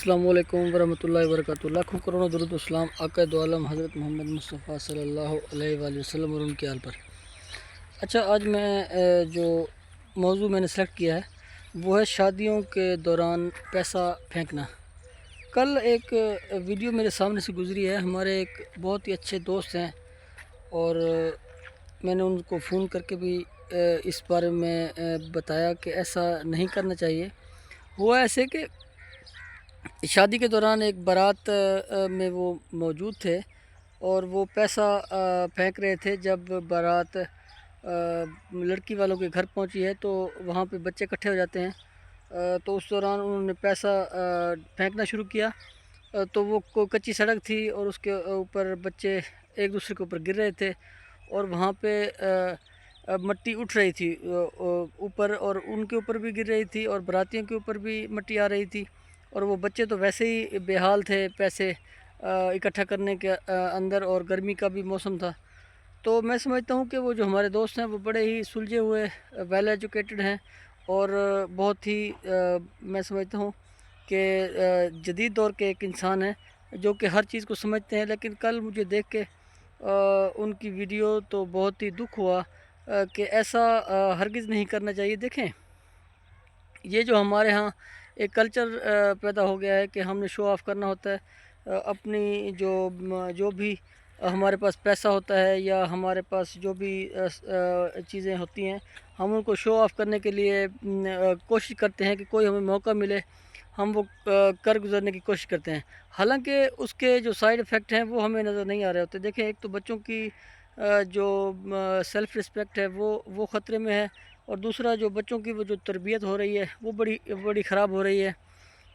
अस्सलाम वालेकुम वरहमतुल्लाहि वबरकातुहू। लाखों करोड़ों दरूद सलाम आका दो आलम हज़रत मोहम्मद मुस्तफ़ा सल्लल्लाहु अलैहि वसल्लम और उनके आल पर। अच्छा, आज मैं जो मौजू मैंने सेलेक्ट किया है वो है शादियों के दौरान पैसा फेंकना। कल एक वीडियो मेरे सामने से गुज़री है। हमारे एक बहुत ही अच्छे दोस्त हैं और मैंने उनको फ़ोन करके भी इस बारे में बताया कि ऐसा नहीं करना चाहिए। हुआ ऐसे कि शादी के दौरान एक बारात में वो मौजूद थे और वो पैसा फेंक रहे थे। जब बारात लड़की वालों के घर पहुंची है तो वहाँ पे बच्चे इकट्ठे हो जाते हैं। तो उस दौरान उन्होंने पैसा फेंकना शुरू किया। तो वो कच्ची सड़क थी और उसके ऊपर बच्चे एक दूसरे के ऊपर गिर रहे थे और वहाँ पे मट्टी उठ रही थी ऊपर, और उनके ऊपर भी गिर रही थी और बारातियों के ऊपर भी मट्टी आ रही थी। और वो बच्चे तो वैसे ही बेहाल थे पैसे इकट्ठा करने के अंदर, और गर्मी का भी मौसम था। तो मैं समझता हूँ कि वो जो हमारे दोस्त हैं वो बड़े ही सुलझे हुए, वेल एजुकेटेड हैं और बहुत ही मैं समझता हूँ कि जदीद दौर के एक इंसान है जो कि हर चीज़ को समझते हैं। लेकिन कल मुझे देख के उनकी वीडियो तो बहुत ही दुख हुआ कि ऐसा हरगिज़ नहीं करना चाहिए। देखें, ये जो हमारे यहाँ एक कल्चर पैदा हो गया है कि हमने शो ऑफ़ करना होता है। अपनी जो भी हमारे पास पैसा होता है या हमारे पास जो भी चीज़ें होती हैं, हम उनको शो ऑफ़ करने के लिए कोशिश करते हैं कि कोई हमें मौका मिले, हम वो कर गुज़रने की कोशिश करते हैं। हालांकि उसके जो साइड इफ़ेक्ट हैं वो हमें नज़र नहीं आ रहे होते। देखें, एक तो बच्चों की जो सेल्फ़ रिस्पेक्ट है वो ख़तरे में है, और दूसरा जो बच्चों की वो जो तरबियत हो रही है वो बड़ी बड़ी ख़राब हो रही है।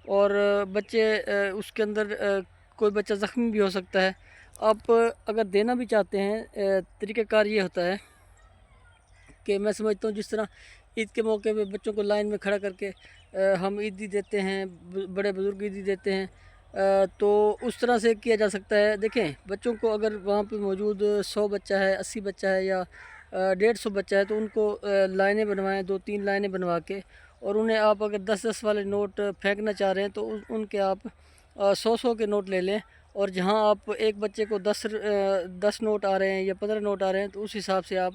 और बच्चे उसके अंदर कोई बच्चा ज़ख्मी भी हो सकता है। आप अगर देना भी चाहते हैं, तरीक़ाकार ये होता है कि मैं समझता हूँ जिस तरह ईद के मौके पे बच्चों को लाइन में खड़ा करके हम ईदी देते हैं, बड़े बुज़ुर्ग ईदी देते हैं, तो उस तरह से किया जा सकता है। देखें, बच्चों को अगर वहाँ पे मौजूद 100 बच्चा है, 80 बच्चा है या 150 बच्चा है तो उनको लाइनें बनवाएं, 2-3 लाइनें बनवा के, और उन्हें आप अगर 10-10 वाले नोट फेंकना चाह रहे हैं तो उनके आप 100-100 के नोट ले लें। और जहाँ आप एक बच्चे को 10 नोट आ रहे हैं या 15 नोट आ रहे हैं तो उस हिसाब से आप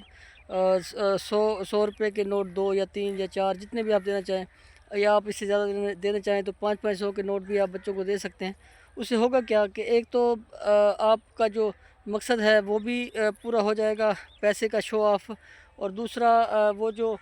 100 रुपये के नोट 2 या 3 या 4 जितने भी आप देना चाहें, या आप इससे ज़्यादा देना चाहें तो 5-5 के नोट भी आप बच्चों को दे सकते हैं। उससे होगा क्या कि एक तो आपका जो मकसद है वो भी पूरा हो जाएगा, पैसे का शो ऑफ़, और दूसरा वो जो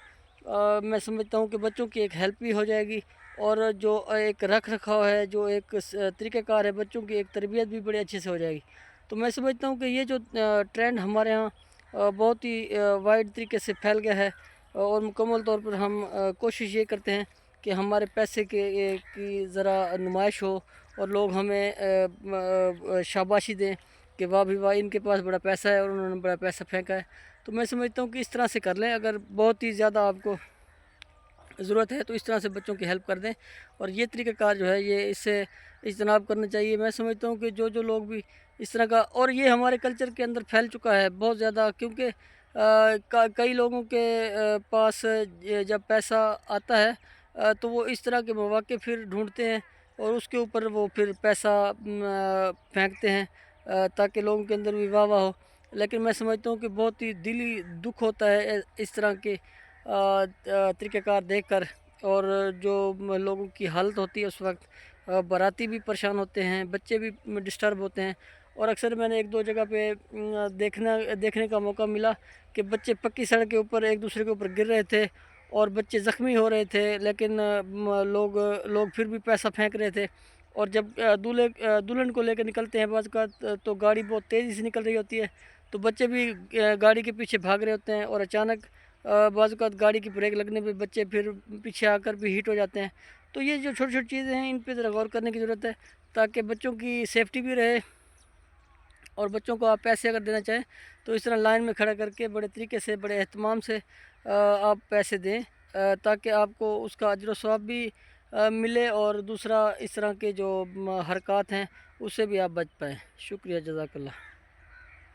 मैं समझता हूँ कि बच्चों की एक हेल्प भी हो जाएगी, और जो एक रख रखाव है, जो एक तरीक़ाकार है, बच्चों की एक तरबियत भी बड़े अच्छे से हो जाएगी। तो मैं समझता हूँ कि ये जो ट्रेंड हमारे यहाँ बहुत ही वाइड तरीके से फैल गया है, और मुकम्मल तौर पर हम कोशिश ये करते हैं कि हमारे पैसे की ज़रा नुमाइश हो और लोग हमें शाबाशी दें कि वाह भी वाह, इनके पास बड़ा पैसा है और उन्होंने बड़ा पैसा फेंका है। तो मैं समझता हूँ कि इस तरह से कर लें। अगर बहुत ही ज़्यादा आपको ज़रूरत है तो इस तरह से बच्चों की हेल्प कर दें, और ये तरीक़ाकार जो है ये इससे इज्तनाब करना चाहिए। मैं समझता हूँ कि जो लोग भी इस तरह का, और ये हमारे कल्चर के अंदर फैल चुका है बहुत ज़्यादा, क्योंकि कई लोगों के पास जब पैसा आता है तो वो इस तरह के मौक़े फिर ढूंढते हैं और उसके ऊपर वो फिर पैसा फेंकते हैं ताकि लोगों के अंदर भी वाह वाह हो। लेकिन मैं समझता हूँ कि बहुत ही दिली दुख होता है इस तरह के तरीक़ाकार देखकर, और जो लोगों की हालत होती है उस वक्त, बाराती भी परेशान होते हैं, बच्चे भी डिस्टर्ब होते हैं। और अक्सर मैंने 1-2 जगह पे देखने का मौका मिला कि बच्चे पक्की सड़क के ऊपर एक दूसरे के ऊपर गिर रहे थे और बच्चे ज़ख्मी हो रहे थे, लेकिन लोग फिर भी पैसा फेंक रहे थे। और जब दुल्हन को लेकर निकलते हैं बाज़ औक़ात तो गाड़ी बहुत तेज़ी से निकल रही होती है, तो बच्चे भी गाड़ी के पीछे भाग रहे होते हैं, और अचानक बाज़ औक़ात गाड़ी की ब्रेक लगने पे बच्चे फिर पीछे आकर भी हिट हो जाते हैं। तो ये जो छोटी-छोटी चीज़ें हैं इन पे ज़रा गौर करने की ज़रूरत है, ताकि बच्चों की सेफ्टी भी रहे। और बच्चों को आप पैसे अगर देना चाहें तो इस तरह लाइन में खड़ा करके बड़े तरीके से, बड़े एहतमाम से आप पैसे दें, ताकि आपको उसका अजर व सवाब भी मिले, और दूसरा इस तरह के जो हरकत हैं उससे भी आप बच पाएँ। शुक्रिया, जज़ाकल्लाह।